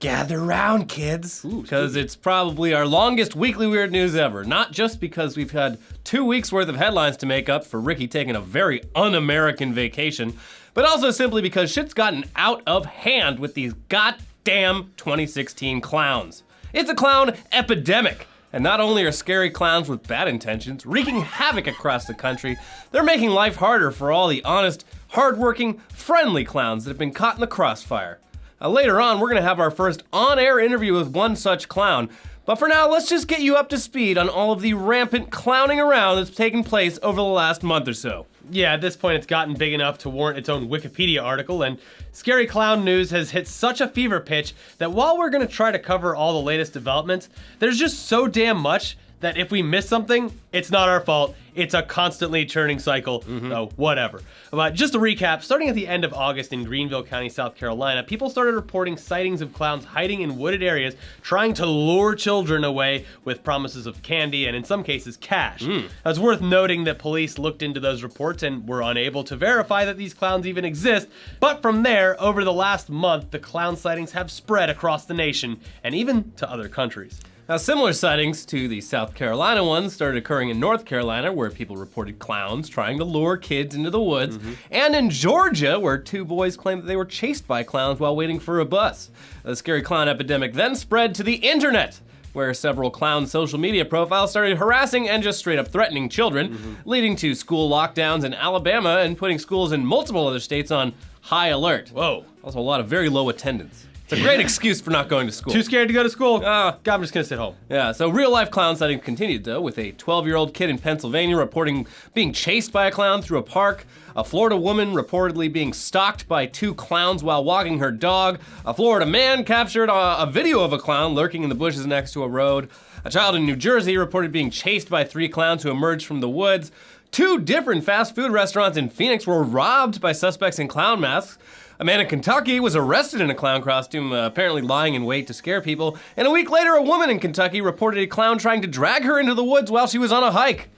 Gather round, kids, because it's probably our longest weekly weird news ever. Not just because we've had 2 weeks worth of headlines to make up for Ricky taking a very un-American vacation, but also simply because shit's gotten out of hand with these goddamn 2016 clowns. It's a clown epidemic. And not only are scary clowns with bad intentions wreaking havoc across the country, they're making life harder for all the honest, hardworking, friendly clowns that have been caught in the crossfire. Later on, we're gonna have our first on-air interview with one such clown. But for now, let's just get you up to speed on all of the rampant clowning around that's taken place over the last month or so. Yeah, at this point it's gotten big enough to warrant its own Wikipedia article, and scary clown news has hit such a fever pitch that while we're gonna try to cover all the latest developments, there's just so damn much that if we miss something, it's not our fault. It's a constantly churning cycle, so whatever. But just to recap, starting at the end of August in Greenville County, South Carolina, people started reporting sightings of clowns hiding in wooded areas, trying to lure children away with promises of candy and in some cases cash. Now, it's worth noting that police looked into those reports and were unable to verify that these clowns even exist. But from there, over the last month, the clown sightings have spread across the nation and even to other countries. Now, similar sightings to the South Carolina ones started occurring in North Carolina, where people reported clowns trying to lure kids into the woods, and in Georgia, where 2 boys claimed that they were chased by clowns while waiting for a bus. The scary clown epidemic then spread to the internet, where several clown social media profiles started harassing and just straight up threatening children, leading to school lockdowns in Alabama and putting schools in multiple other states on high alert. Whoa. Also a lot of very low attendance. It's a great excuse for not going to school. Too scared to go to school? God, I'm just gonna sit home. Yeah, so real life clown sightings continued though, with a 12-year-old kid in Pennsylvania reporting being chased by a clown through a park, a Florida woman reportedly being stalked by 2 clowns while walking her dog, a Florida man captured a video of a clown lurking in the bushes next to a road, a child in New Jersey reported being chased by 3 clowns who emerged from the woods, 2 different fast food restaurants in Phoenix were robbed by suspects in clown masks, a man in Kentucky was arrested in a clown costume, apparently lying in wait to scare people. And a week later, a woman in Kentucky reported a clown trying to drag her into the woods while she was on a hike.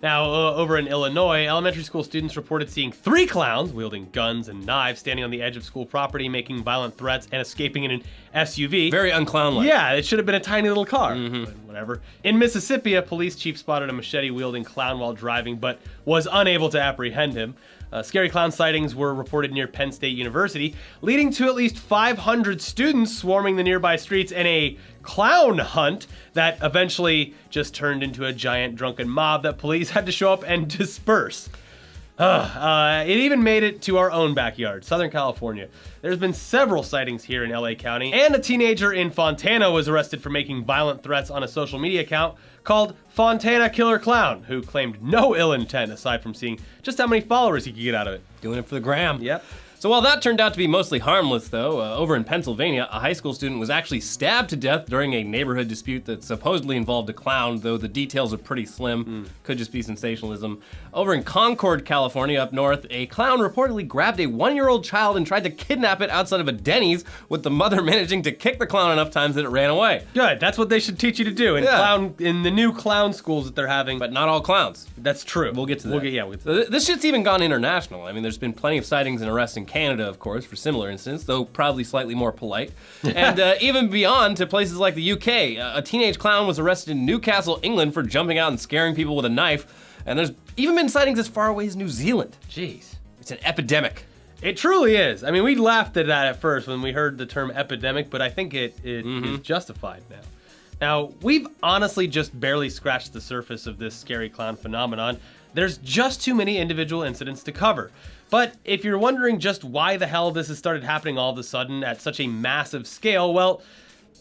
Now, over in Illinois, elementary school students reported seeing 3 clowns wielding guns and knives standing on the edge of school property, making violent threats and escaping in an SUV. Very unclown-like. Yeah, it should have been a tiny little car, but whatever. In Mississippi, a police chief spotted a machete-wielding clown while driving, but was unable to apprehend him. Scary clown sightings were reported near Penn State University, leading to at least 500 students swarming the nearby streets in a clown hunt that eventually just turned into a giant drunken mob that police had to show up and disperse. It even made it to our own backyard, Southern California. There's been several sightings here in LA County, and a teenager in Fontana was arrested for making violent threats on a social media account called Fontana Killer Clown, who claimed no ill intent aside from seeing just how many followers he could get out of it. Doing it for the gram. Yep. So while that turned out to be mostly harmless though, over in Pennsylvania, a high school student was actually stabbed to death during a neighborhood dispute that supposedly involved a clown, though the details are pretty slim. Could just be sensationalism. Over in Concord, California, up north, a clown reportedly grabbed a 1-year-old child and tried to kidnap it outside of a Denny's, with the mother managing to kick the clown enough times that it ran away. Good, that's what they should teach you to do in the new clown schools that they're having. But not all clowns. That's true. We'll get to that. We'll get to that. This shit's even gone international. I mean, there's been plenty of sightings and arrests in Canada, of course, for similar incidents, though probably slightly more polite. And even beyond to places like the UK. A teenage clown was arrested in Newcastle, England for jumping out and scaring people with a knife. And there's even been sightings as far away as New Zealand. Jeez. It's an epidemic. It truly is. I mean, we laughed at that at first when we heard the term epidemic, but I think it is justified now. Now, we've honestly just barely scratched the surface of this scary clown phenomenon. There's just too many individual incidents to cover. But if you're wondering just why the hell this has started happening all of a sudden at such a massive scale, well,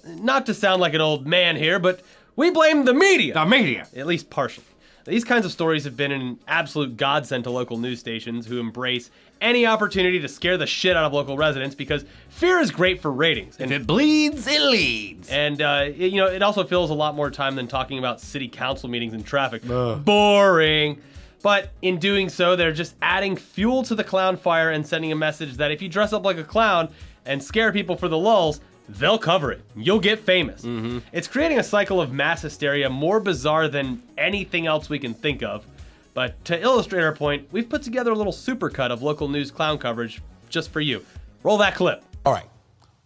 not to sound like an old man here, but we blame the media. The media. At least partially. These kinds of stories have been an absolute godsend to local news stations who embrace any opportunity to scare the shit out of local residents because fear is great for ratings. And if it bleeds, it leads. And, it also fills a lot more time than talking about city council meetings and traffic. Boring. But in doing so, they're just adding fuel to the clown fire and sending a message that if you dress up like a clown and scare people for the lulz, they'll cover it. You'll get famous. It's creating a cycle of mass hysteria more bizarre than anything else we can think of. But to illustrate our point, we've put together a little supercut of local news clown coverage just for you. Roll that clip. All right.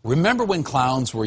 Remember when clowns were,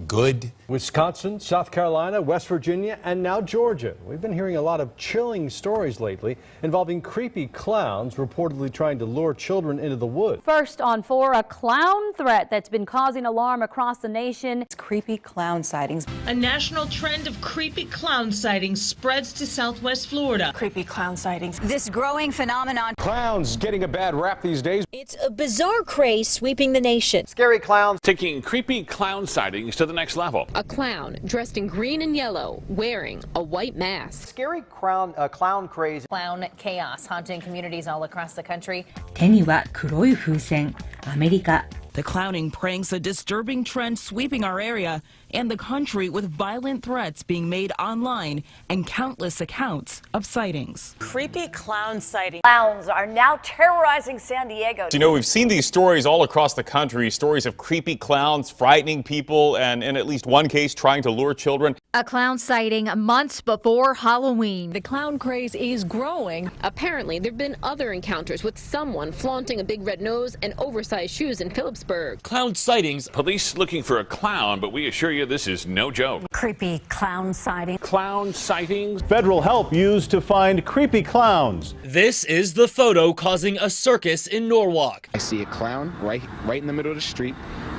good? Wisconsin, South Carolina, West Virginia, and now Georgia. We've been hearing a lot of chilling stories lately involving creepy clowns reportedly trying to lure children into the woods. First on 4, a clown threat that's been causing alarm across the nation. It's creepy clown sightings. A national trend of creepy clown sightings spreads to Southwest Florida. Creepy clown sightings. This growing phenomenon. Clowns getting a bad rap these days. It's a bizarre craze sweeping the nation. Scary clowns taking creepy clown sightings to the next level. A clown dressed in green and yellow, wearing a white mask. Scary clown craze. Clown chaos haunting communities all across the country. 手には黒い風船、アメリカ。 The clowning pranks a disturbing trend sweeping our area and the country, with violent threats being made online and countless accounts of sightings. Creepy clown sightings. Clowns are now terrorizing San Diego. We've seen these stories all across the country, stories of creepy clowns frightening people and in at least one case trying to lure children. A clown sighting months before Halloween. The clown craze is growing. Apparently, there have been other encounters with someone flaunting a big red nose and oversized shoes in Phillipsburg. Clown sightings. Police looking for a clown, but we assure you this is no joke. Creepy clown sightings. Clown sightings. Federal help used to find creepy clowns. This is the photo causing a circus in Norwalk. I see a clown right in the middle of the street.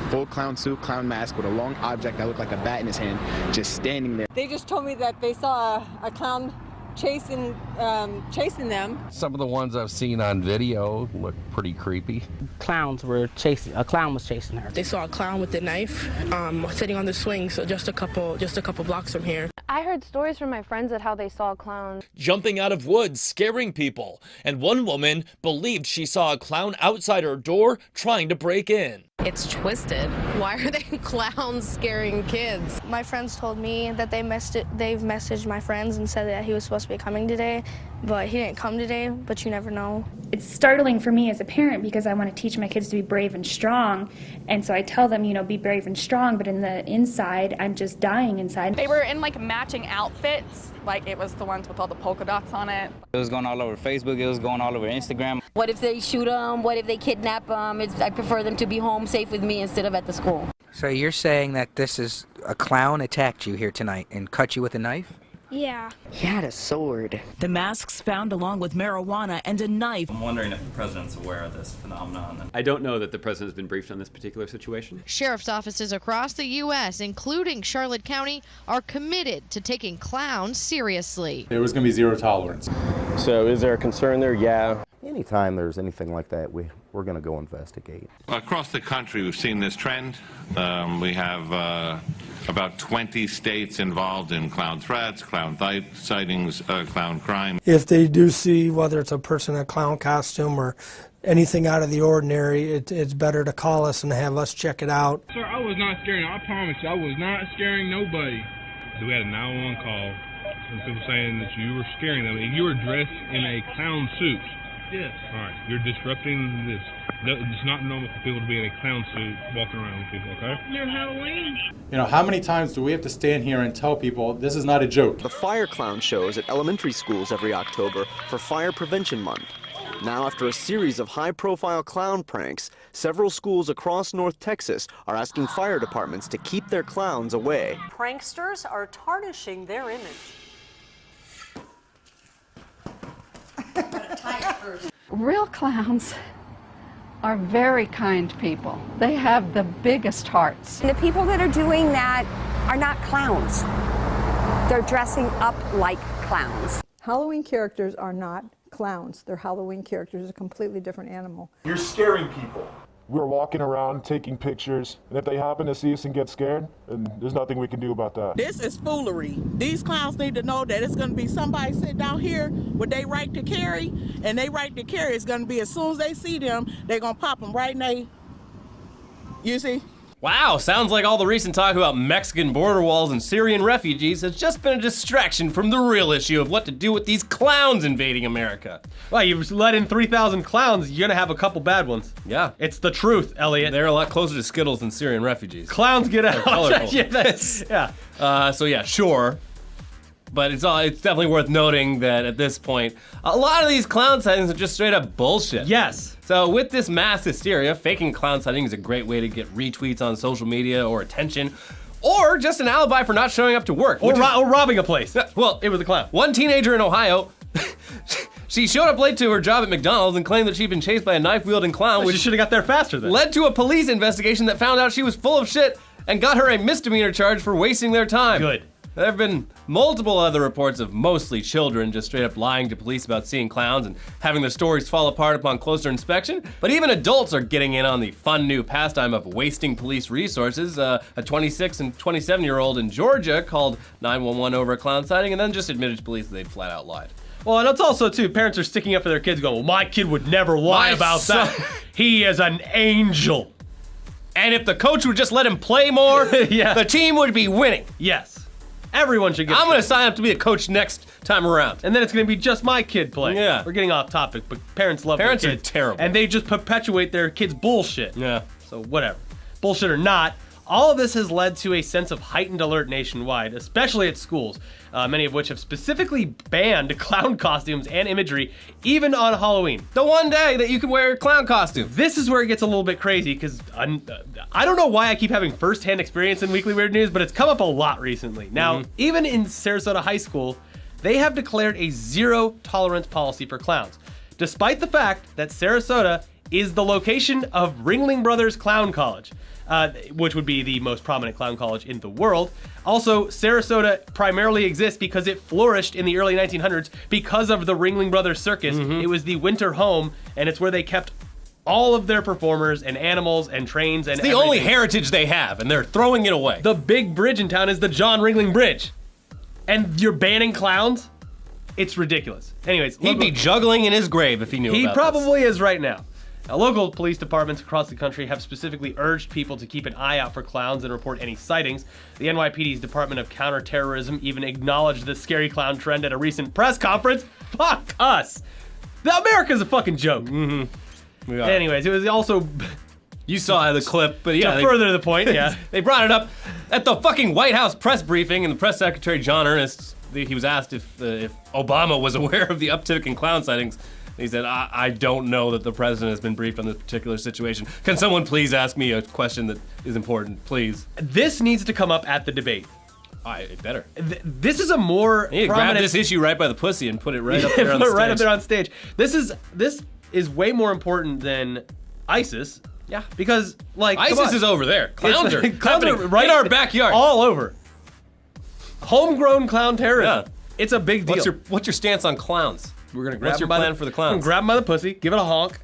Full clown suit, clown mask with a long object that looked like a bat in his hand, just standing there. They just told me that they saw a clown chasing them. Some of the ones I've seen on video look pretty creepy. A clown was chasing her. They saw a clown with a knife sitting on the swing, so just a couple blocks from here. I heard stories from my friends at how they saw a clown jumping out of woods, scaring people. And one woman believed she saw a clown outside her door trying to break in. It's twisted. Why are they clowns scaring kids? My friends told me that they've messaged my friends and said that he was supposed to be coming today, but he didn't come today, but you never know. It's startling for me as a parent because I want to teach my kids to be brave and strong, and so I tell them, be brave and strong, but in the inside, I'm just dying inside. They were in matching outfits, it was the ones with all the polka dots on it. It was going all over Facebook, it was going all over Instagram. What if they shoot them? What if they kidnap them? I prefer them to be home safe with me instead of at the school. So you're saying that this is a clown attacked you here tonight and cut you with a knife? Yeah. He had a sword. The masks found along with marijuana and a knife. I'm wondering if the president's aware of this phenomenon. I don't know that the president has been briefed on this particular situation. Sheriff's offices across the U.S., including Charlotte County, are committed to taking clowns seriously. There was going to be zero tolerance. So is there a concern there? Yeah. Anytime there's anything like that, we're going to go investigate. Across the country, we've seen this trend. We have about 20 states involved in clown threats, clown sightings, clown crime. If they do see whether it's a person in a clown costume or anything out of the ordinary, it's better to call us and have us check it out. Sir, I was not scaring. I promise you, I was not scaring nobody. So we had a 911 call. Some people saying that you were scaring them, and you were dressed in a clown suit. Yes. All right, you're disrupting this. It's not normal for people to be in a clown suit walking around with people, okay? Near Halloween. How many times do we have to stand here and tell people this is not a joke? The fire clown shows at elementary schools every October for Fire Prevention Month. Now, after a series of high-profile clown pranks, several schools across North Texas are asking fire departments to keep their clowns away. Pranksters are tarnishing their image. Real clowns are very kind people. They have the biggest hearts. And the people that are doing that are not clowns. They're dressing up like clowns. Halloween characters are not clowns. They're Halloween characters, a completely different animal. You're scaring people. We're walking around taking pictures, and if they happen to see us and get scared, then there's nothing we can do about that. This is foolery. These clowns need to know that it's going to be somebody sitting down here with their right to carry, and they right to carry is going to be as soon as they see them, they're going to pop them right in they, you see? Wow, sounds like all the recent talk about Mexican border walls and Syrian refugees has just been a distraction from the real issue of what to do with these clowns invading America. Well, you let in 3,000 clowns, you're gonna have a couple bad ones. Yeah. It's the truth, Elliot. They're a lot closer to Skittles than Syrian refugees. Clowns get out. Colorful. Yeah. So yeah, sure. But it's definitely worth noting that at this point, a lot of these clown sightings are just straight up bullshit. Yes. So with this mass hysteria, faking clown sighting is a great way to get retweets on social media or attention, or just an alibi for not showing up to work. Or robbing a place. Well, it was a clown. One teenager in Ohio, she showed up late to her job at McDonald's and claimed that she'd been chased by a knife-wielding clown, Well, which she should have got there faster then. led to a police investigation that found out she was full of shit and got her a misdemeanor charge for wasting their time. Good. There have been multiple other reports of mostly children just straight up lying to police about seeing clowns and having their stories fall apart upon closer inspection. But even adults are getting in on the fun new pastime of wasting police resources. A 26 and 27-year-old in Georgia called 911 over a clown sighting and then just admitted to police that they'd flat out lied. Well, and it's also, too, parents are sticking up for their kids going, well, my kid would never lie about that. He is an angel. And if the coach would just let him play more, the team would be winning. Yes. Everyone should get I'm going to sign up to be a coach next time around. And then it's going to be just my kid playing. Yeah. We're getting off topic, but parents love their kids. Parents are terrible. And they just perpetuate their kids' bullshit. Yeah. So whatever. Bullshit or not, all of this has led to a sense of heightened alert nationwide, especially at schools, many of which have specifically banned clown costumes and imagery, even on Halloween. The one day that you can wear a clown costume. This is where it gets a little bit crazy, because I don't know why I keep having first-hand experience in Weekly Weird News, but it's come up a lot recently. Now, even in Sarasota High School, they have declared a zero-tolerance policy for clowns, despite the fact that Sarasota is the location of Ringling Brothers Clown College. Which would be the most prominent clown college in the world. Also, Sarasota primarily exists because it flourished in the early 1900s because of the Ringling Brothers Circus. It was the winter home, and it's where they kept all of their performers and animals and trains and It's the only heritage they have, and they're throwing it away. The big bridge in town is the John Ringling Bridge. And you're banning clowns? It's ridiculous. Anyways. He'd be juggling in his grave if he knew about He this. probably is right now. Now, local police departments across the country have specifically urged people to keep an eye out for clowns and report any sightings. The NYPD's Department of Counterterrorism even acknowledged the scary clown trend at a recent press conference. Fuck us! America's a fucking joke. Anyways, it was also... You saw the clip, but yeah. To further the point, yeah. They brought it up at the fucking White House press briefing, and the press secretary, John Earnest, he was asked if Obama was aware of the uptick in clown sightings. He said, I don't know that the president has been briefed on this particular situation. Can someone please ask me a question that is important, please? This needs to come up at the debate. It better. This is a more you need to grab this issue right by the pussy and put it right up there on the stage. Right up there on stage. This is way more important than ISIS. Yeah. Because, like, ISIS is over there. Clowns are right in our backyard. All over. Homegrown clown terrorism. Yeah. It's a big deal. What's your stance on clowns? We're gonna What's your plan for the clowns? Grab them by the pussy, give it a honk,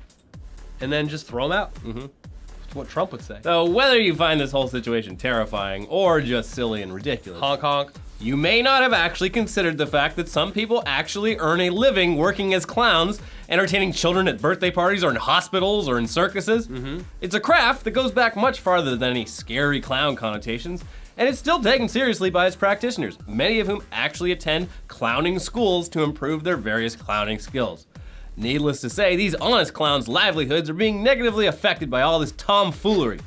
and then just throw them out. That's what Trump would say. So whether you find this whole situation terrifying or just silly and ridiculous, honk honk, you may not have actually considered the fact that some people actually earn a living working as clowns, entertaining children at birthday parties or in hospitals or in circuses. It's a craft that goes back much farther than any scary clown connotations. And it's still taken seriously by its practitioners, many of whom actually attend clowning schools to improve their various clowning skills. Needless to say, these honest clowns' livelihoods are being negatively affected by all this tomfoolery.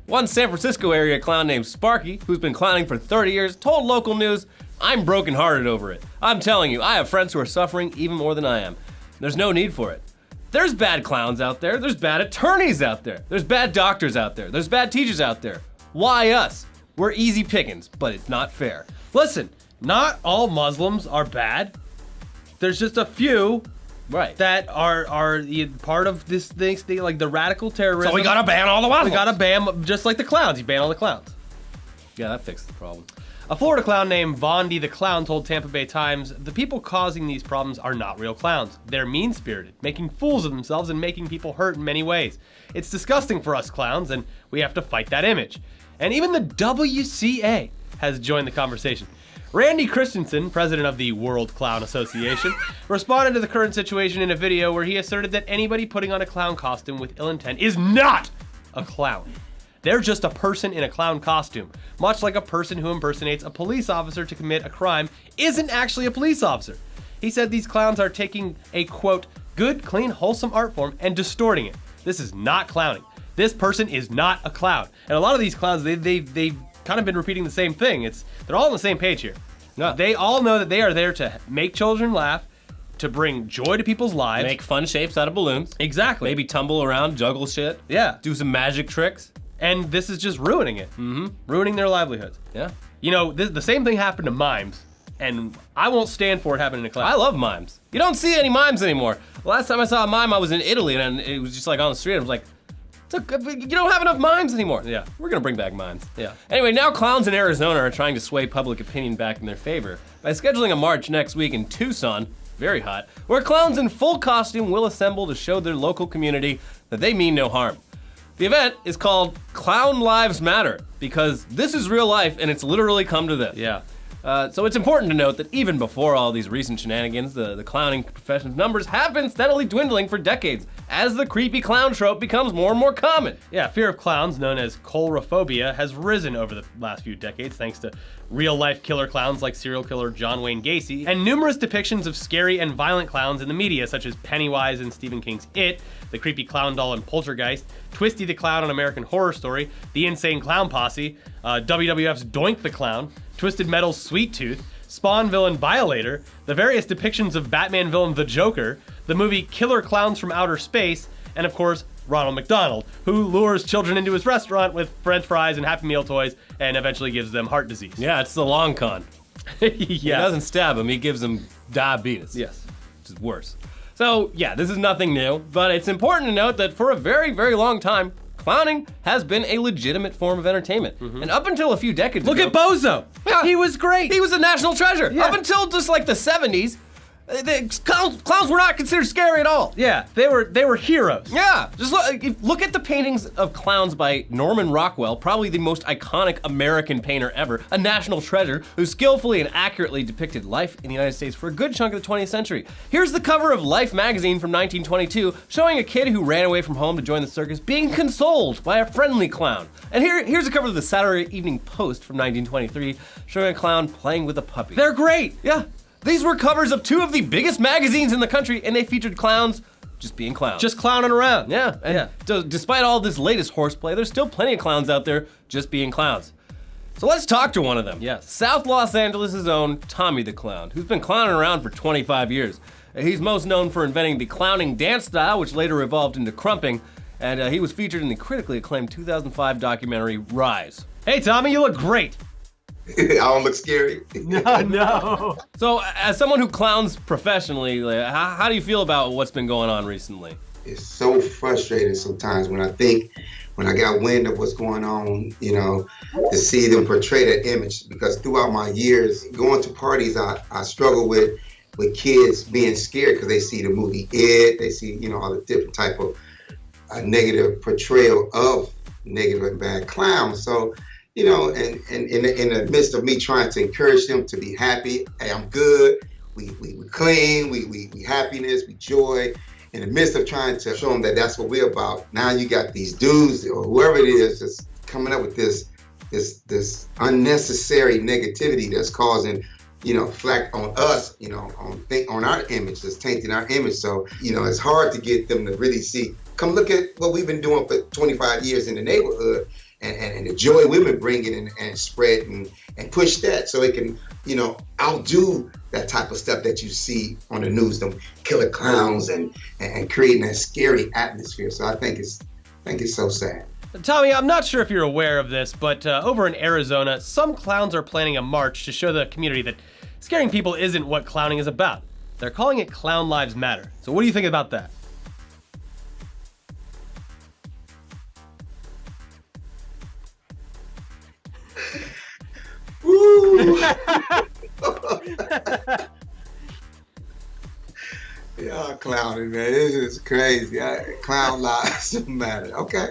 One San Francisco area clown named Sparky, who's been clowning for 30 years, told local news, "I'm brokenhearted over it. I'm telling you, I have friends who are suffering even more than I am. There's no need for it. There's bad clowns out there, there's bad attorneys out there, there's bad doctors out there, there's bad teachers out there. Why us? We're easy pickings, but it's not fair." Listen, not all Muslims are bad. There's just a few that are part of this thing, like the radical terrorism. So we gotta ban all the Muslims. We gotta ban them, just like the clowns. You ban all the clowns. Yeah, that fixed the problem. A Florida clown named Vondi the Clown told Tampa Bay Times, "The people causing these problems are not real clowns. They're mean-spirited, making fools of themselves and making people hurt in many ways. It's disgusting for us clowns, and we have to fight that image." And even the WCA has joined the conversation. Randy Christensen, president of the World Clown Association, responded to the current situation in a video where he asserted that anybody putting on a clown costume with ill intent is not a clown. They're just a person in a clown costume, much like a person who impersonates a police officer to commit a crime isn't actually a police officer. He said these clowns are taking a, quote, good, clean, wholesome art form and distorting it. This is not clowning. This person is not a clown. And a lot of these clowns, they've kind of been repeating the same thing. They're all on the same page here. No. They all know that they are there to make children laugh, to bring joy to people's lives. Make fun shapes out of balloons. Exactly. Maybe tumble around, juggle shit. Yeah. Do some magic tricks. And this is just ruining it. Mm-hmm. Ruining their livelihoods. Yeah. You know, the same thing happened to mimes, and I won't stand for it happening to clowns. I love mimes. You don't see any mimes anymore. The last time I saw a mime, I was in Italy, and it was just like on the street. I was like, you don't have enough mimes anymore. Yeah. We're gonna bring back mimes. Yeah. Anyway, now clowns in Arizona are trying to sway public opinion back in their favor by scheduling a march next week in Tucson, very hot, where clowns in full costume will assemble to show their local community that they mean no harm. The event is called Clown Lives Matter because this is real life and it's literally come to this. Yeah. So it's important to note that even before all these recent shenanigans, the clowning profession's numbers have been steadily dwindling for decades as the creepy clown trope becomes more and more common. Yeah, fear of clowns, known as coulrophobia, has risen over the last few decades thanks to real-life killer clowns like serial killer John Wayne Gacy, and numerous depictions of scary and violent clowns in the media, such as Pennywise in Stephen King's It, the creepy clown doll in Poltergeist, Twisty the Clown on American Horror Story, the Insane Clown Posse, WWF's Doink the Clown, Twisted Metal's Sweet Tooth, Spawn villain Violator, the various depictions of Batman villain The Joker, the movie Killer Clowns from Outer Space, and of course, Ronald McDonald, who lures children into his restaurant with French fries and Happy Meal toys and eventually gives them heart disease. Yeah, it's the long con. Yeah. He doesn't stab him, he gives him diabetes. Yes. Which is worse. So yeah, this is nothing new, but it's important to note that for a very, very long time, clowning has been a legitimate form of entertainment. And up until a few decades Look ago... at Bozo! Yeah, he was great! He was a national treasure. Yeah. Up until just like the 70s, clowns were not considered scary at all. Yeah, they were heroes. Yeah, just look at the paintings of clowns by Norman Rockwell, probably the most iconic American painter ever, a national treasure who skillfully and accurately depicted life in the United States for a good chunk of the 20th century. Here's the cover of Life magazine from 1922, showing a kid who ran away from home to join the circus being consoled by a friendly clown. And here's a cover of the Saturday Evening Post from 1923, showing a clown playing with a puppy. They're great! Yeah. These were covers of two of the biggest magazines in the country, and they featured clowns just being clowns. Just clowning around. Yeah, and despite all this latest horseplay, there's still plenty of clowns out there just being clowns. So let's talk to one of them. Yes. South Los Angeles' own Tommy the Clown, who's been clowning around for 25 years. He's most known for inventing the clowning dance style, which later evolved into crumping, and he was featured in the critically acclaimed 2005 documentary Rise. Hey Tommy, you look great. I don't look scary. No. So, as someone who clowns professionally, how do you feel about what's been going on recently? It's so frustrating sometimes when I got wind of what's going on, you know, to see them portray that image. Because throughout my years going to parties, I struggle with kids being scared because they see the movie It, they see, you know, all the different type of negative portrayal of negative and bad clowns. So, you know, and in the midst of me trying to encourage them to be happy, hey, I'm good, we clean, we happiness, we joy. In the midst of trying to show them that that's what we're about, now you got these dudes or whoever it is just coming up with this unnecessary negativity that's causing, you know, flack on us, you know, on our image, that's tainting our image. So, you know, it's hard to get them to really see, come look at what we've been doing for 25 years in the neighborhood. And the joy we've been bringing and spread and push that so it can, you know, outdo that type of stuff that you see on the news, them killer clowns and creating that scary atmosphere. So I think it's so sad. Tommy, I'm not sure if you're aware of this, but over in Arizona, some clowns are planning a march to show the community that scaring people isn't what clowning is about. They're calling it Clown Lives Matter. So what do you think about that? Y'all clowning, man. This is crazy. Clown lives matter. Okay.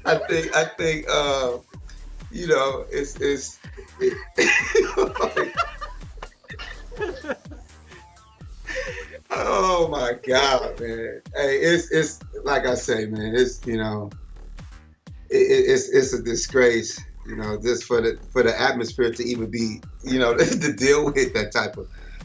I think you know, it's oh my God, man. Hey, it's like I say, man, it's, you know, it's a disgrace, you know, just for the atmosphere to even be, you know, to deal with that type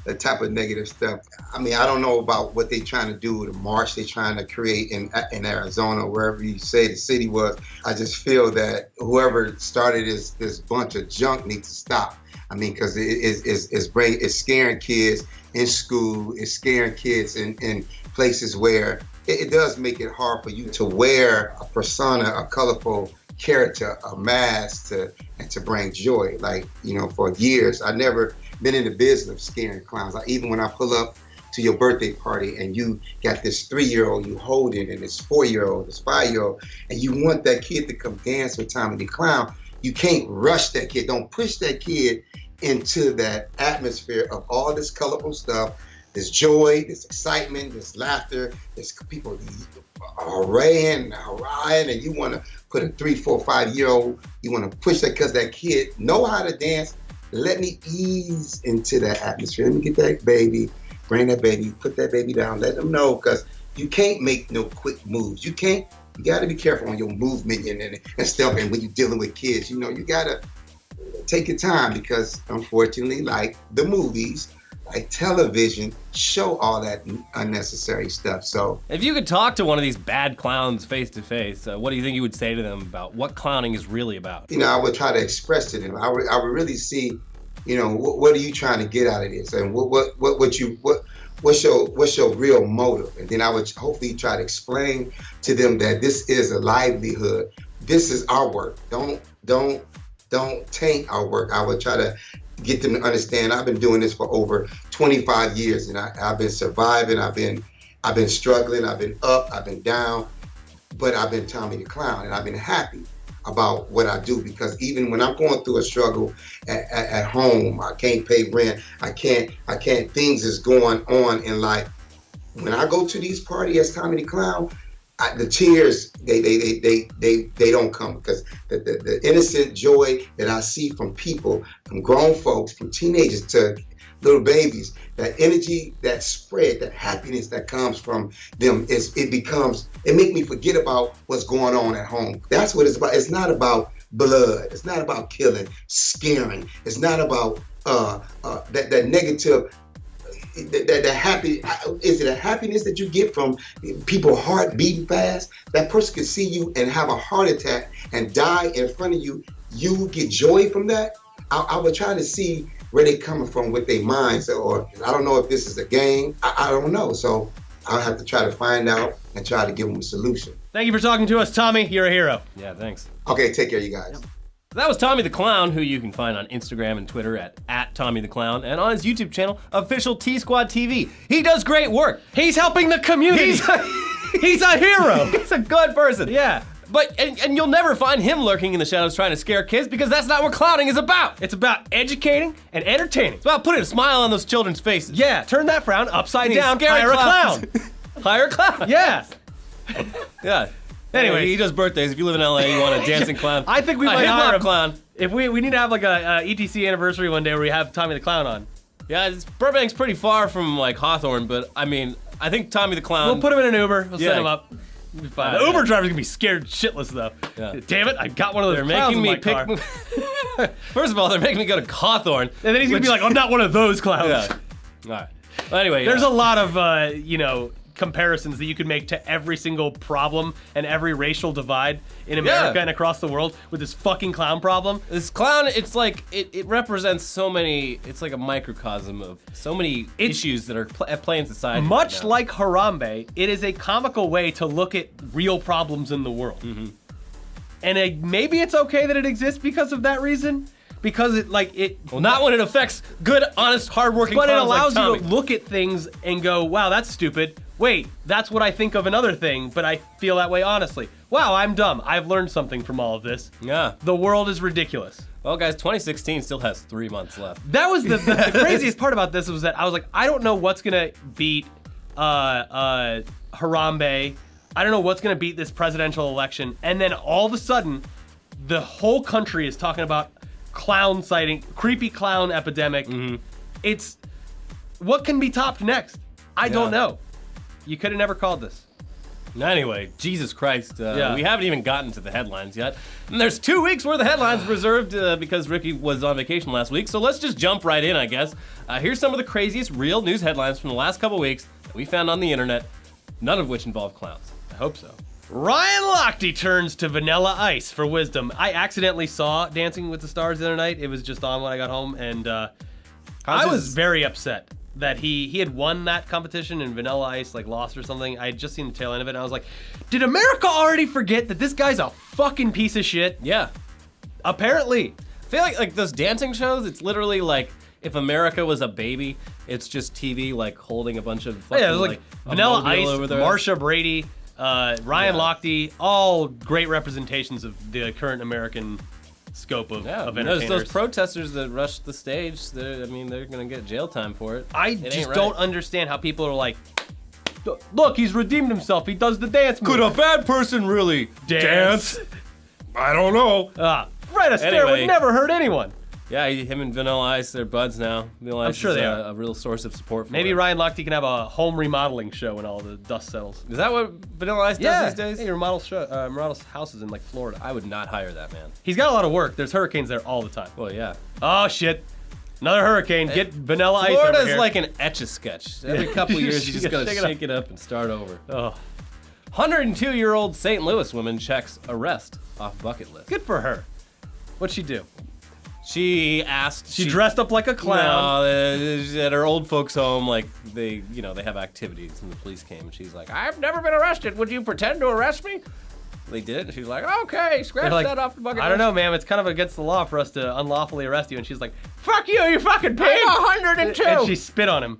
that type of negative stuff. I mean, I don't know about what they're trying to do, the march they're trying to create in Arizona, wherever you say the city was. I just feel that whoever started this bunch of junk needs to stop. I mean, because it's scaring kids in school, it's scaring kids in places where it does make it hard for you to wear a persona, a colorful character, a mask and to bring joy. Like, you know, for years, I never been in the business of scaring clowns. Even when I pull up to your birthday party and you got this 3-year-old you holding and this 4-year-old, this 5-year-old, and you want that kid to come dance with Tommy the Clown, you can't rush that kid. Don't push that kid into that atmosphere of all this colorful stuff, this joy, this excitement, this laughter, this people arraying, and you want to put a 3, 4, 5-year-old, you want to push that because that kid know how to dance. Let me ease into that atmosphere. Let me get that baby, bring that baby, put that baby down, let them know, because you can't make no quick moves. You got to be careful on your movement and stuff. And when you're dealing with kids, you know, you got to take your time because unfortunately, like the movies, like television, show all that unnecessary stuff. So if you could talk to one of these bad clowns face to face, what do you think you would say to them about what clowning is really about? You know, I would try to express to them. I would really see, you know, what are you trying to get out of this, and what's your real motive? And then I would hopefully try to explain to them that this is a livelihood. This is our work. Don't taint our work. I would try to get them to understand I've been doing this for over 25 years and I've been surviving, I've been struggling, I've been up, I've been down, but I've been Tommy the Clown and I've been happy about what I do, because even when I'm going through a struggle at home, I can't pay rent, I can't, things is going on in life. When I go to these parties as Tommy the Clown, the tears, they don't come, because the innocent joy that I see from people, from grown folks, from teenagers to little babies, that energy, that spread, that happiness that comes from them, it makes me forget about what's going on at home. That's what it's about. It's not about blood. It's not about killing, scaring. It's not about that negative. That happy, is it a happiness that you get from people heart beating fast? That person can see you and have a heart attack and die in front of you. You get joy from that. I would try to see where they coming from with their minds, or I don't know if this is a game. I don't know. So I'll have to try to find out and try to give them a solution. Thank you for talking to us, Tommy. You're a hero. Yeah, thanks. Okay, take care, you guys. That was Tommy the Clown, who you can find on Instagram and Twitter at Tommy the Clown, and on his YouTube channel, Official T-Squad TV. He does great work. He's helping the community. He's a hero. He's a good person. Yeah. But, and you'll never find him lurking in the shadows trying to scare kids, because that's not what clowning is about. It's about educating and entertaining. It's about putting a smile on those children's faces. Yeah, turn that frown upside down, hire a clown. Hire a clown. Yeah. Yeah. Anyway, he does birthdays. If you live in LA, you want a dancing clown. I think we might hire a clown. If we need to have like a ETC anniversary one day where we have Tommy the Clown on. Yeah, Burbank's pretty far from like Hawthorne, but I mean, I think Tommy the Clown. We'll put him in an Uber. We'll send him up. Fine. The Uber driver's gonna be scared shitless though. Yeah. Damn it! I got one of those. They're clowns making me in my car. First of all, they're making me go to Hawthorne, and then he's gonna be like, "I'm not one of those clowns." Yeah. All right. Well, anyway, there's a lot of comparisons that you could make to every single problem and every racial divide in America and across the world with this fucking clown problem. This clown, it's like, it represents so many, it's like a microcosm of so many issues that are at play in society. Much like Harambe, it is a comical way to look at real problems in the world. Mm-hmm. And maybe it's okay that it exists because of that reason. Because well, not when it affects good, honest, hardworking clowns. But it allows like you to look at things and go, wow, that's stupid. Wait, that's what I think of another thing, but I feel that way honestly. Wow, I'm dumb. I've learned something from all of this. Yeah. The world is ridiculous. Well, guys, 2016 still has 3 months left. That was the craziest part about this was that I was like, I don't know what's gonna beat Harambe. I don't know what's gonna beat this presidential election. And then all of a sudden, the whole country is talking about clown sighting, creepy clown epidemic. Mm-hmm. It's what can be topped next? I don't know. You could have never called this. Anyway, Jesus Christ, we haven't even gotten to the headlines yet. And there's 2 weeks worth of headlines reserved because Ricky was on vacation last week, so let's just jump right in, I guess. Here's some of the craziest real news headlines from the last couple weeks that we found on the internet, none of which involve clowns. I hope so. Ryan Lochte turns to Vanilla Ice for wisdom. I accidentally saw Dancing with the Stars the other night. It was just on when I got home, and I was very upset that he had won that competition and Vanilla Ice lost or something. I had just seen the tail end of it and I was like, did America already forget that this guy's a fucking piece of shit? Yeah. Apparently. I feel like those dancing shows, it's literally like if America was a baby, it's just TV holding a bunch of fucking Vanilla Ice, Marsha Brady, Ryan Lochte, all great representations of the current American scope of entertainers. Those protesters that rushed the stage, they're gonna get jail time for it. I just don't understand how people are like, look, he's redeemed himself. He does the dance move. Could a bad person really dance? I don't know. Fred Astaire would never hurt anyone. Yeah, him and Vanilla Ice, they're buds now. Vanilla Ice I'm sure is they are. a real source of support for Maybe him. Ryan Lochte can have a home remodeling show when all the dust settles. Is that what Vanilla Ice does these days? Yeah, he remodels houses in Florida. I would not hire that man. He's got a lot of work. There's hurricanes there all the time. Well, yeah. Oh, shit. Another hurricane. Get Vanilla Ice over Florida's here. like an Etch-a-Sketch. Every couple years, you just gotta shake it up and start over. Oh. 102-year-old St. Louis woman checks arrest off bucket list. Good for her. What'd she do? She asked. She dressed up like a clown. No, at her old folks' home, they have activities, and the police came, and she's like, "I've never been arrested. Would you pretend to arrest me?" They did, and she's like, "Okay, scratch that off the bucket list." I don't know, ma'am. It's kind of against the law for us to unlawfully arrest you. And she's like, "Fuck you, you fucking pig!" I'm 102. And she spit on him.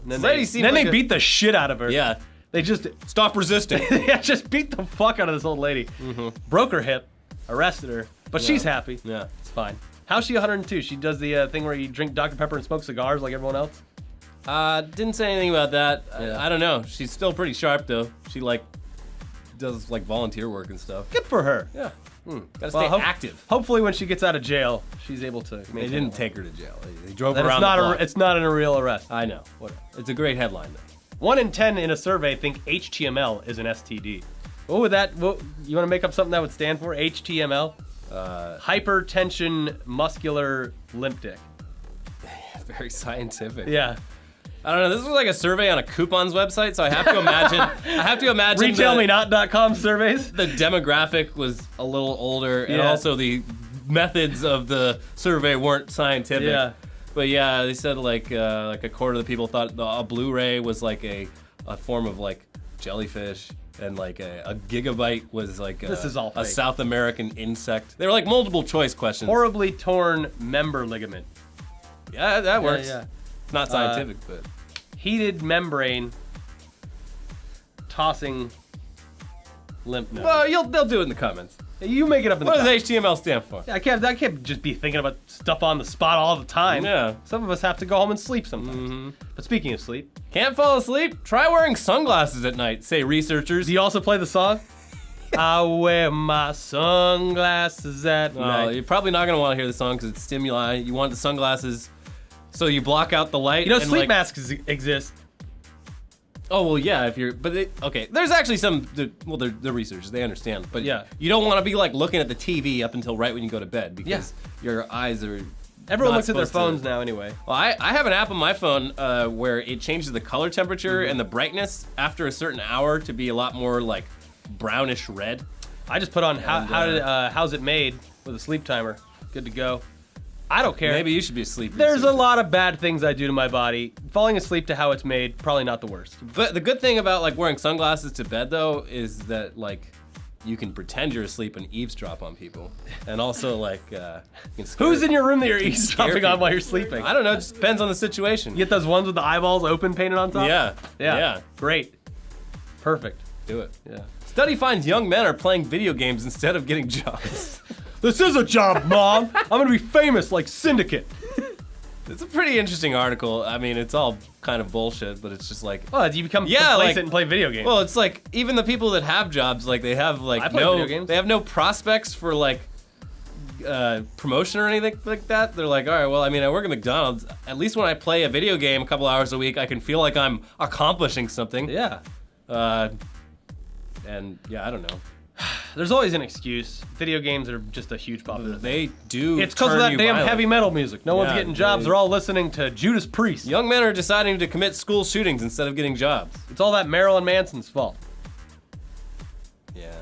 And then they beat the shit out of her. Yeah. They just stop resisting. Yeah, just beat the fuck out of this old lady. Mm-hmm. Broke her hip, arrested her, but she's happy. Yeah, it's fine. How's she 102? She does the thing where you drink Dr. Pepper and smoke cigars like everyone else? Didn't say anything about that. Yeah. I don't know. She's still pretty sharp, though. She, does, volunteer work and stuff. Good for her. Yeah. Gotta stay active. Hopefully when she gets out of jail, she's able to. They didn't take her to jail. They drove Then around the block. It's not a real arrest. I know. Whatever. It's a great headline, though. 1 in 10 in a survey think HTML is an STD. What would that, you want to make up something that would stand for? HTML? Hypertension muscular limp dick. Very scientific. Yeah. I don't know. This was like a survey on a coupon's website, so I have to imagine. RetailMeNot.com surveys. The demographic was a little older, and also the methods of the survey weren't scientific. Yeah. But yeah, they said like a quarter of the people thought a Blu-ray was like a form of jellyfish, and a gigabyte was this is all a fake. South American insect. They were multiple choice questions. Horribly torn member ligament. Yeah, that works. Yeah. It's not scientific, but heated membrane tossing lymph node. Well, they'll do it in the comments. You make it up in the What comments. does HTML stand for? I can't just be thinking about stuff on the spot all the time. Yeah. Some of us have to go home and sleep sometimes. Mm-hmm. But speaking of sleep. Can't fall asleep? Try wearing sunglasses at night, say researchers. Do you also play the song? I wear my sunglasses at night. You're probably not going to want to hear the song because it's stimuli. You want the sunglasses so you block out the light. Sleep masks exist. Oh, well, yeah, okay, there's actually they're researchers, they understand, but yeah, you don't want to be looking at the TV up until right when you go to bed because your eyes are Everyone looks at their phones now anyway. Well, I have an app on my phone where it changes the color temperature and the brightness after a certain hour to be a lot more brownish red. I just put on how's it made with a sleep timer. Good to go. I don't care. Maybe you should be asleep. There's a lot of bad things I do to my body. Falling asleep to how it's made, probably not the worst. But the good thing about wearing sunglasses to bed though is that you can pretend you're asleep and eavesdrop on people, and also who's in your room that you're eavesdropping on while you're sleeping? I don't know. It just depends on the situation. You get those ones with the eyeballs open painted on top. Yeah. Great. Perfect. Do it. Yeah. Study finds young men are playing video games instead of getting jobs. This is a job, Mom. I'm gonna be famous like Syndicate. It's a pretty interesting article. I mean, it's all kind of bullshit, but it's just you become complacent and play video games. Well, it's even the people that have jobs, they have they have no prospects for promotion or anything like that. They're like, all right, well, I mean, I work at McDonald's. At least when I play a video game a couple hours a week, I can feel like I'm accomplishing something. Yeah. And yeah, I don't know. There's always an excuse. Video games are just a huge popular. They do. It's because of that damn heavy metal music. No one's Yeah, getting jobs. They're all listening to Judas Priest. Young men are deciding to commit school shootings instead of getting jobs. It's all that Marilyn Manson's fault. Yeah.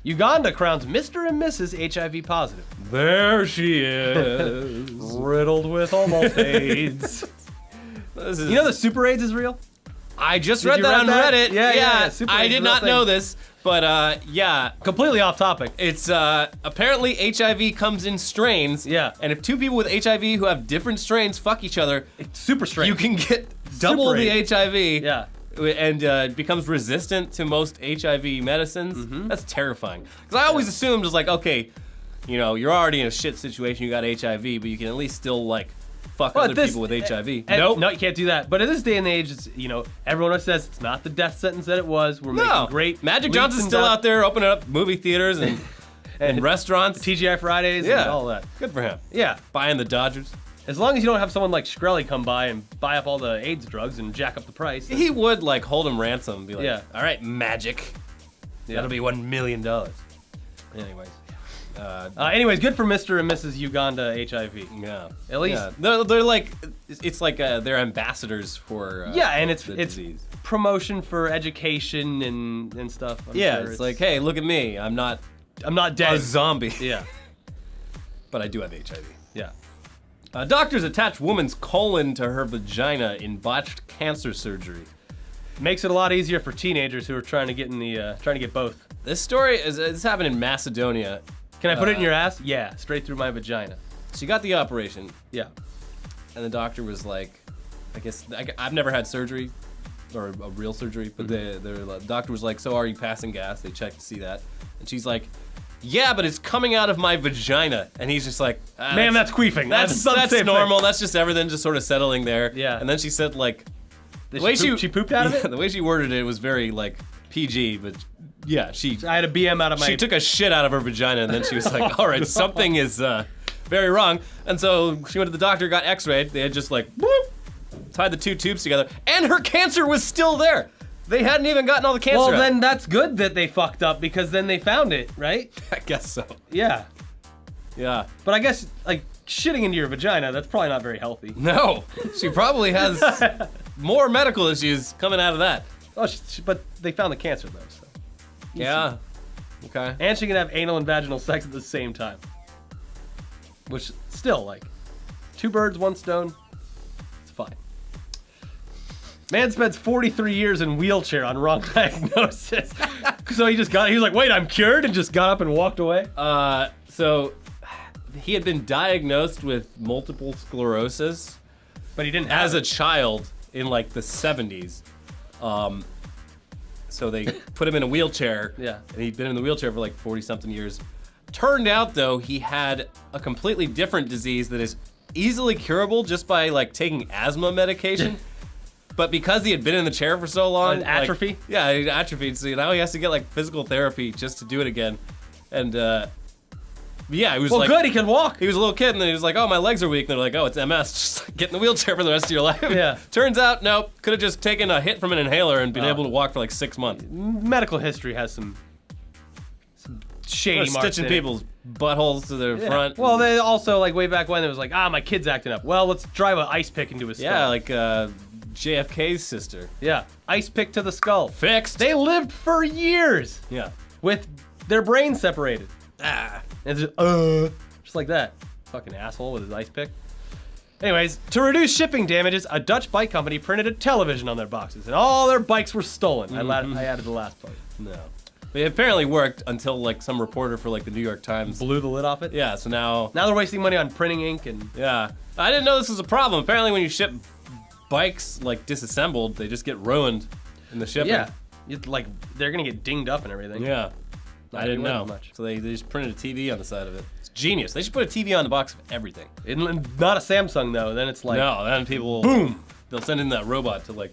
Uganda crowns Mr. and Mrs. HIV positive. There she is. Riddled with almost AIDS. You know the super AIDS is real? I just Did read you that read on that? Reddit. Yeah. Super I AIDS is did a real not know thing. this, but yeah. Completely off topic. It's apparently HIV comes in strains. Yeah. And if two people with HIV who have different strains fuck each other, it's super strain. You can get double Super the AIDS. HIV. Yeah. And it becomes resistant to most HIV medicines. That's terrifying. Because I always assumed, just like, okay, you know, you're already in a shit situation, you got HIV, but you can at least still, like, fuck other people with HIV. Nope. No, you can't do that. But in this day and age, it's, you know, everyone says it's not the death sentence that it was. We're making great. Magic leaps Johnson's and still bounds. out there opening up movie theaters and and restaurants. TGI Fridays and all that. Good for him. Yeah. Buying the Dodgers. As long as you don't have someone like Shkreli come by and buy up all the AIDS drugs and jack up the price. He would, like, hold him ransom and be like, Yeah. all right, Magic. Yeah. That'll be $1 million. Anyways. Anyways, good for Mr. and Mrs. Uganda HIV. Yeah. At least. Yeah. They're like, it's like they're ambassadors for And it's the disease. promotion for education and stuff. I'm Yeah, sure it's like, hey, look at me. I'm not dead. a zombie. Yeah. But I do have HIV. Yeah. Doctors attach woman's colon to her vagina in botched cancer surgery. Makes it a lot easier for teenagers who are trying to get in the trying to get both. This story this happened in Macedonia. Can I put it in your ass? Yeah, straight through my vagina. She got the operation. Yeah. And the doctor was like, I guess I've never had surgery, or a real surgery, but the doctor was like, so are you passing gas? They checked to see that, and she's like, yeah, but it's coming out of my vagina. And he's just like, man, that's queefing. That's normal. That's just everything just sort of settling there. Yeah. And then she said, like, she pooped out of it? The way she worded it was very, like, PG, but yeah, I had a BM out of my. She took a shit out of her vagina, and then she was like, all right, something is very wrong. And so she went to the doctor, got x-rayed. They had just, like, whoop, tied the two tubes together, and her cancer was still there. They hadn't even gotten all the cancer Well, out. then that's good that they fucked up, because then they found it, right? I guess so. Yeah. Yeah. But I guess, like, shitting into your vagina, that's probably not very healthy. No. She probably has more medical issues coming out of that. Oh, but they found the cancer, though, so. Yeah. Okay. And she can have anal and vaginal sex at the same time. Which, still, like, 2 birds, 1 stone. It's fine. Man spends 43 years in wheelchair on wrong diagnosis. So he was like, wait, I'm cured, and just got up and walked away? So he had been diagnosed with multiple sclerosis. But he didn't as have a child in, like, the 70s. So they put him in a wheelchair. Yeah. And he'd been in the wheelchair for like 40-something years. Turned out, though, he had a completely different disease that is easily curable just by, like, taking asthma medication. But because he had been in the chair for so long, An atrophy? Like, yeah, he atrophied. So now he has to get, like, physical therapy just to do it again. And yeah, he was like, good, he can walk. He was a little kid, and then he was like, oh, my legs are weak. And they're like, oh, it's MS. Just like, get in the wheelchair for the rest of your life. Yeah. Turns out, nope. Could have just taken a hit from an inhaler and been able to walk for like 6 months. Medical history has some shady marks stitching in it. people's buttholes to their front. Well, they also, like, way back when, it was like, my kid's acting up. Well, let's drive an ice pick into his skull. Yeah, like JFK's sister. Yeah, ice pick to the skull. Fixed. They lived for years. Yeah. With their brains separated. And just like that. Fucking asshole with his ice pick. Anyways, to reduce shipping damages, a Dutch bike company printed a television on their boxes, and all their bikes were stolen. I added the last part. No. But it apparently worked until, like, some reporter for, like, the New York Times blew the lid off it? Yeah, so now they're wasting money on printing ink and... Yeah. I didn't know this was a problem. Apparently when you ship bikes, like, disassembled, they just get ruined in the shipping. Yeah. Like, they're gonna get dinged up and everything. Yeah. I didn't know. Much. So they just printed a TV on the side of it. It's genius. They should put a TV on the box of everything. Not a Samsung, though. Then it's like... No, then people... Boom! They'll send in that robot to, like,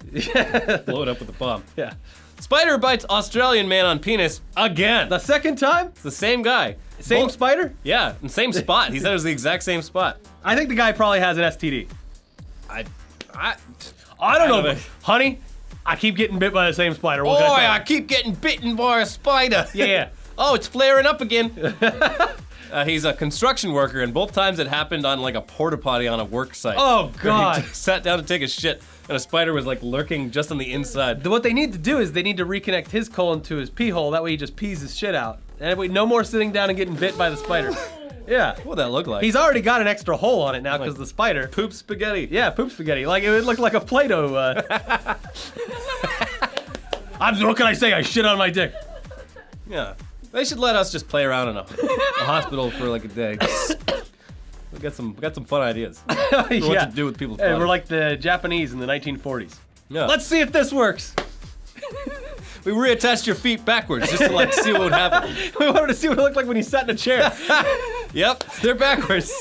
blow it up with a bomb. Yeah. Spider bites Australian man on penis again. The second time? It's the same guy. Same spider? Yeah, and same spot. He said it was the exact same spot. I think the guy probably has an STD. I don't know. Honey, I keep getting bit by the same spider. Boy, I keep getting bitten by a spider. Yeah. Oh, it's flaring up again. He's a construction worker, and both times it happened on like a porta potty on a work site. Oh, God. He just sat down to take a shit, and a spider was like lurking just on the inside. What they need to do is they need to reconnect his colon to his pee hole. That way he just pees his shit out. And no more sitting down and getting bit by the spider. Yeah. What would that look like? He's already got an extra hole on it now because the spider. Poop spaghetti. Yeah, poop spaghetti. Like it would look like a Play-Doh. What can I say? I shit on my dick. Yeah. They should let us just play around in a hospital for like a day. We got some fun ideas. For what to do with people's bodies. We're like the Japanese in the 1940s. Yeah. Let's see if this works. We reattached your feet backwards just to like see what would happen. We wanted to see what it looked like when he sat in a chair. Yep, they're backwards.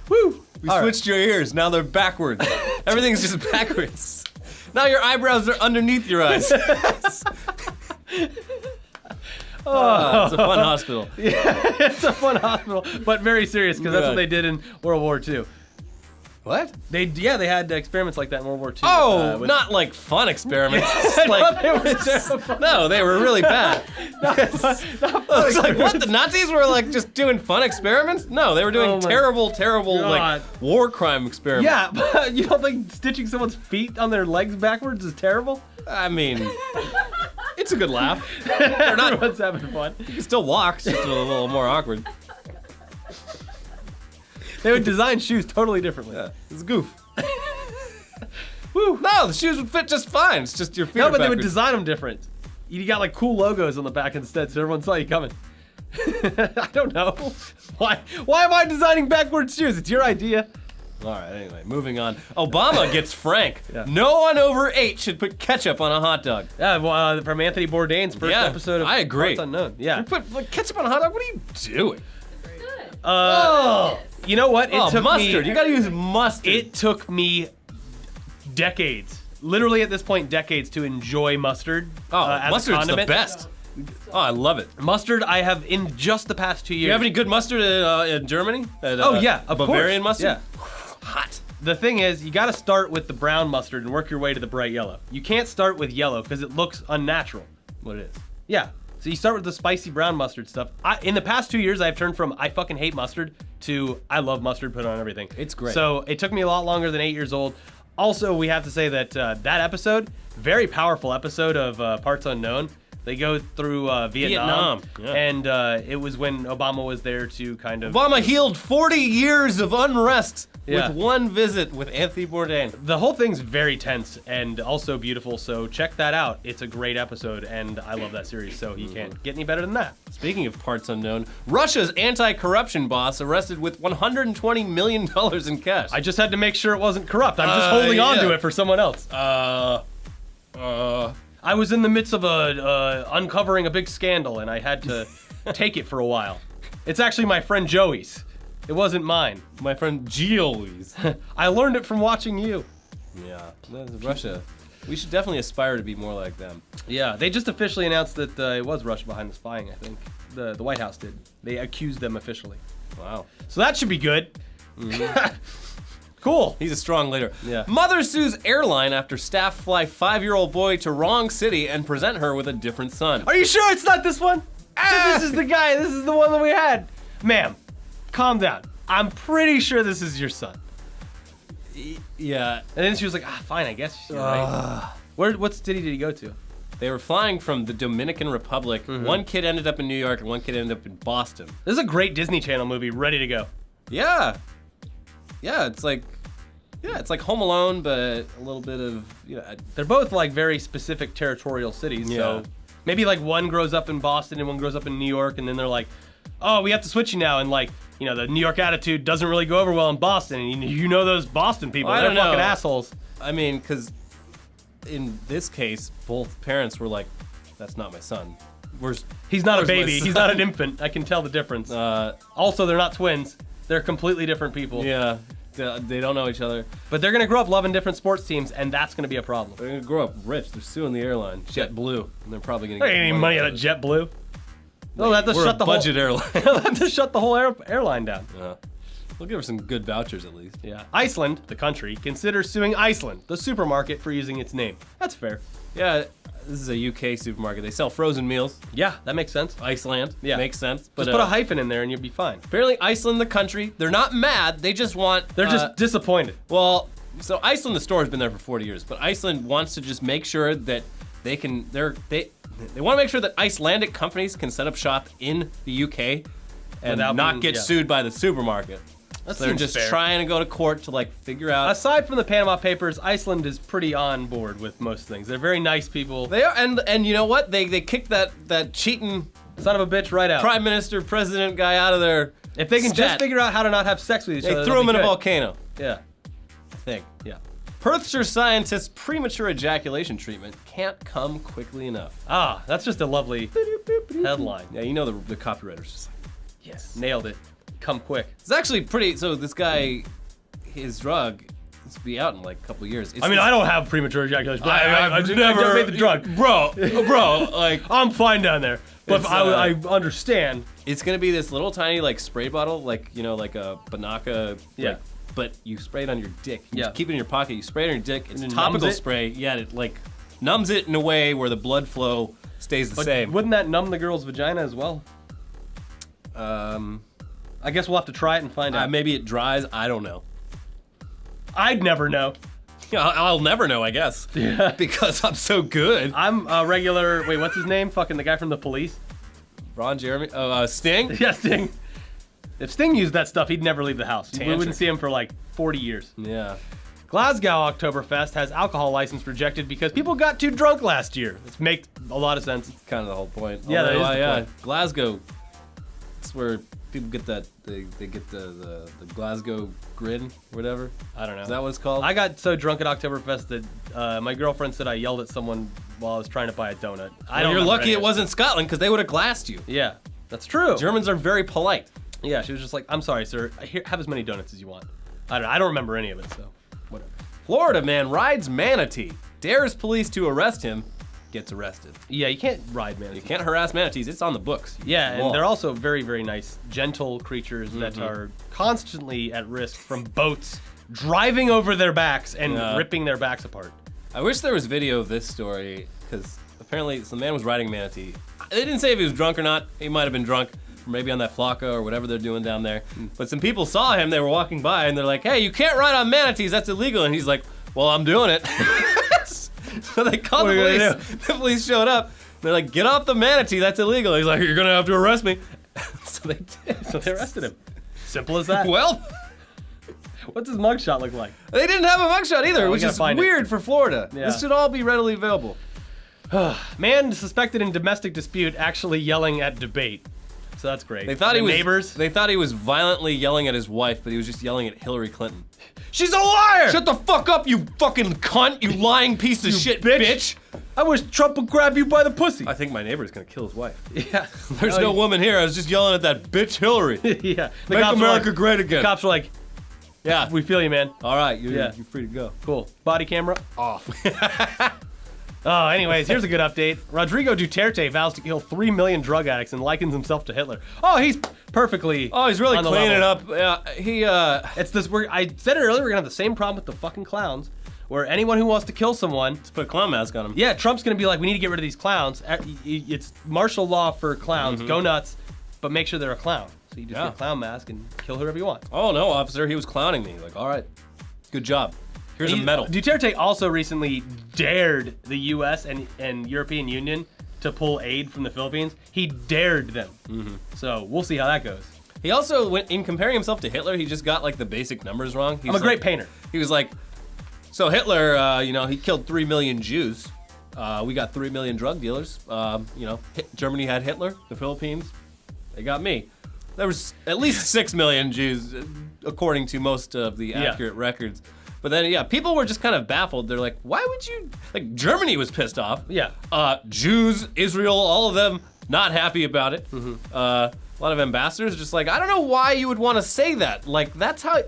Woo! We switched your ears. Now they're backwards. Everything's just backwards. Now your eyebrows are underneath your eyes. It's a fun hospital. Yeah, it's a fun hospital, but very serious because that's what they did in World War II. What? They had experiments like that in World War II. Oh, not like fun experiments. Like, they were terrible. No, they were really bad. It's like, what? The Nazis were like just doing fun experiments? No, they were doing terrible like war crime experiments. Yeah, but you don't think stitching someone's feet on their legs backwards is terrible? I mean, it's a good laugh. Everyone's having fun. You can still walk, it's just a little more awkward. They would design shoes totally differently. Yeah, it's a goof. Woo! No, the shoes would fit just fine. It's just your feet. No, but they would design them different. You got like cool logos on the back instead, so everyone saw you coming. I don't know. Why am I designing backwards shoes? It's your idea. All right, anyway, moving on. Obama gets frank. Yeah. No one over 8 should put ketchup on a hot dog. Yeah, well, from Anthony Bourdain's first episode of I agree. Parts Unknown. Yeah. You put like, ketchup on a hot dog? What are you doing? You know what? It took mustard. You gotta use mustard. It took me decades, literally at this point, decades to enjoy mustard. As mustard's a condiment. the best. Oh, I love it. Mustard, I have in just the past 2 years. Do you have any good mustard in Germany? Yeah, of Bavarian course. mustard? Yeah. Hot. The thing is, you gotta start with the brown mustard and work your way to the bright yellow. You can't start with yellow because it looks unnatural. What it is. Yeah. So you start with the spicy brown mustard stuff. In the past 2 years, I've turned from I fucking hate mustard to I love mustard, put it on everything. It's great. So it took me a lot longer than 8 years old. Also, we have to say that that episode, very powerful episode of Parts Unknown. They go through Vietnam. Yeah. And it was when Obama was there to kind of... Obama healed 40 years of unrest Yeah. with one visit with Anthony Bourdain. The whole thing's very tense and also beautiful, so check that out. It's a great episode, and I love that series, so you can't get any better than that. Speaking of Parts Unknown, Russia's anti-corruption boss arrested with $120 million in cash. I just had to make sure it wasn't corrupt. I'm just holding on to it for someone else. I was in the midst of uncovering a big scandal, and I had to take it for a while. It's actually my friend Joey's. It wasn't mine. My friend Joey's. I learned it from watching you. Yeah, that's Russia. We should definitely aspire to be more like them. Yeah, they just officially announced that it was Russia behind the spying, I think. The White House did. They accused them officially. Wow. So that should be good. Mm-hmm. Cool. He's a strong leader. Yeah. Mother sues airline after staff fly 5-year-old boy to wrong city and present her with a different son. Are you sure it's not this one? This is the guy. This is the one that we had. Ma'am, calm down. I'm pretty sure this is your son. Yeah. And then she was like, fine, I guess. She's right. What city did he go to? They were flying from the Dominican Republic. Mm-hmm. One kid ended up in New York and one kid ended up in Boston. This is a great Disney Channel movie, ready to go. Yeah. Yeah, it's like Home Alone, but a little bit of, They're both like very specific territorial cities. Yeah. So maybe like one grows up in Boston and one grows up in New York, and then they're like, oh, we have to switch you now. And like, the New York attitude doesn't really go over well in Boston. And you know those Boston people, they're fucking assholes. I mean, because in this case, both parents were like, that's not my son. He's not a baby. He's not an infant. I can tell the difference. Also, they're not twins. They're completely different people. Yeah, they don't know each other. But they're going to grow up loving different sports teams, and that's going to be a problem. They're going to grow up rich. They're suing the airline, JetBlue, and they're probably going to get any money out of JetBlue. No, that just shut the budget airline. That just shut the whole airline down. We'll give her some good vouchers at least. Yeah. Iceland, the country, considers suing Iceland, the supermarket, for using its name. That's fair. Yeah, this is a UK supermarket. They sell frozen meals. Yeah, that makes sense. Iceland. Yeah. Makes sense. But Just put a hyphen in there and you'll be fine. Apparently Iceland, the country, they're not mad. They just want... They're just disappointed. Well, so Iceland, the store has been there for 40 years, but Iceland wants to just make sure that they can... They want to make sure that Icelandic companies can set up shop in the UK and Without not being- get yeah. sued by the supermarket. That So they're seems just fair. trying to go to court to like figure out... Aside from the Panama Papers, Iceland is pretty on board with most things. They're very nice people. They are, and you know what? They kicked that cheating son of a bitch right out. prime minister, president guy out of there. If they can just figure out how to not have sex with each other, They threw him in a volcano. Yeah. I think. Yeah. Perthshire scientists' premature ejaculation treatment can't come quickly enough. Ah, that's just a lovely headline. Yeah, you know the copywriter's just like, Yes. Nailed it. Come quick. it's actually pretty. So this guy, his drug, it's be out in like a couple of years. It's I mean, this- I don't have premature ejaculation, but I've I just never made the drug. bro. Like I'm fine down there. But It's, I understand. it's gonna be this little tiny like spray bottle, like like a Banaka. Yeah. Like, but you spray it on your dick. You Yeah. just keep it in your pocket. You spray it on your dick. It's And it topical numbs it? spray. Yeah, it like numbs it in a way where the blood flow stays the But same. wouldn't that numb the girl's vagina as well? I guess we'll have to try it and find out. Maybe it dries. I don't know. I'd never know. I'll never know, I guess. Yeah. Because I'm so good. I'm a regular. Wait, what's his name? Fucking the guy from the Police. Ron Jeremy. Sting. Yeah, Sting. If Sting used that stuff, he'd never leave the house. We Tantric. wouldn't see him for like 40 years. Yeah. Glasgow Oktoberfest has alcohol license rejected because people got too drunk last year. This makes a lot of sense. It's kind of the whole point. Yeah, that is the point. Glasgow. It's where people get that. They get the Glasgow grin, whatever. I don't know. Is that what it's called? I got so drunk at Oktoberfest that my girlfriend said I yelled at someone while I was trying to buy a donut. You're remember lucky any it of wasn't Scotland because they would have glassed you. Yeah, that's true. Germans are very polite. Yeah, she was just like, "I'm sorry, sir. Here, have as many donuts as you want." I don't remember any of it, so whatever. Florida man rides manatee, dares police to arrest him, gets arrested. Yeah, you can't ride manatees. You can't harass manatees. It's on the books. Yeah, Law. and they're also very, very nice, gentle creatures that are constantly at risk from boats driving over their backs and ripping their backs apart. I wish there was video of this story because apparently some man was riding a manatee. They didn't say if he was drunk or not. He might have been drunk, or maybe on that Flocka or whatever they're doing down there. But some people saw him. They were walking by and they're like, "Hey, you can't ride on manatees. That's illegal." And he's like, "Well, I'm doing it." So they called the What are you gonna police. The police showed up. They're like, "Get off the manatee. That's illegal." He's like, "You're gonna have to arrest me." So they did. So they arrested him. Simple as that. Well, What's his mugshot look like? they didn't have a mugshot either, Oh, we which gotta is find it. weird for Florida. Yeah. This should all be readily available. Man suspected in domestic dispute actually yelling at debate. So that's great. They thought The he was neighbors. They thought he was violently yelling at his wife, but he was just yelling at Hillary Clinton. She's a liar! Shut the fuck up, you fucking cunt! You lying piece of shit, bitch! I wish Trump would grab you by the pussy. I think my neighbor's gonna kill his wife. Yeah. There's no woman here. I was just yelling at that bitch Hillary. Yeah. The Make cops were America like- great again. Cops were like, Yeah. "We feel you, man." All right, you're Yeah. free to go. Cool. Body camera off. Oh, anyways, here's a good update. Rodrigo Duterte vows to kill 3 million drug addicts and likens himself to Hitler. Oh, he's perfectly. Oh, he's really on the cleaning it level. up. It's this. I said it earlier. We're gonna have the same problem with the fucking clowns, where anyone who wants to kill someone, Let's put a clown mask on him. yeah, Trump's gonna be like, we need to get rid of these clowns. It's martial law for clowns. Go nuts, but make sure they're a clown. So you just get a clown mask and kill whoever you want. Oh no, officer, he was clowning me. Like, all right, good job. Here's a medal. Duterte also recently dared the U.S. and European Union to pull aid from the Philippines. He dared them. So we'll see how that goes. He also, in comparing himself to Hitler, he just got like the basic numbers wrong. I'm a great painter. He was like, so Hitler, he killed 3 million Jews. We got 3 million drug dealers. Germany had Hitler. The Philippines, they got me. There was at least 6 million Jews, according to most of the accurate records. But then, people were just kind of baffled. They're like, why would you... Like, Germany was pissed off. Yeah. Jews, Israel, all of them not happy about it. A lot of ambassadors just like, I don't know why you would want to say that. Like, that's how...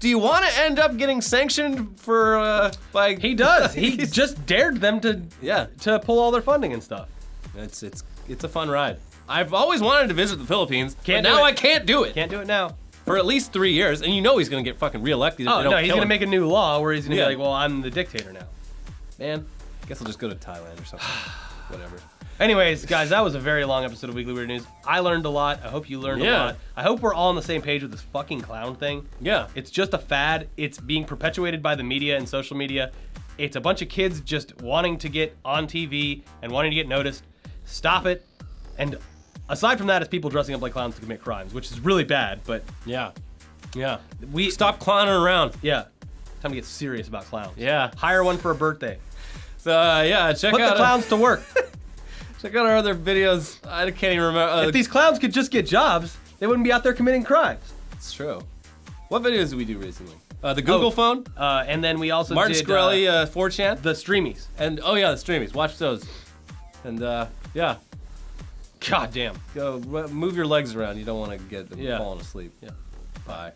Do you want to end up getting sanctioned for, by... He does. He just dared them to pull all their funding and stuff. It's a fun ride. I've always wanted to visit the Philippines, Can't but do now it. I can't do it. Can't do it now. for at least 3 years, and you know he's gonna get fucking reelected. If Oh they don't no, he's kill gonna him. make a new law where he's gonna Yeah. be like, well, I'm the dictator now. Man. Guess I'll just go to Thailand or something. Whatever. Anyways, guys, that was a very long episode of Weekly Weird News. I learned a lot. I hope you learned a Yeah. lot. I hope we're all on the same page with this fucking clown thing. Yeah. It's just a fad. It's being perpetuated by the media and social media. It's a bunch of kids just wanting to get on TV and wanting to get noticed. Stop it. And aside from that, it's people dressing up like clowns to commit crimes, which is really bad, but Yeah. We stop clowning around. yeah. Time to get serious about clowns. Yeah. Hire one for a birthday. So check Put out the clowns to work. check out our other videos. I can't even remember. If these clowns could just get jobs, they wouldn't be out there committing crimes. It's true. What videos did we do recently? The Google phone. And then we also Martin did Shkreli, 4chan. the streamies. And the streamies. Watch those. And yeah. God damn. Go move your legs around. You don't want to get them Yeah. falling asleep. Yeah. Bye.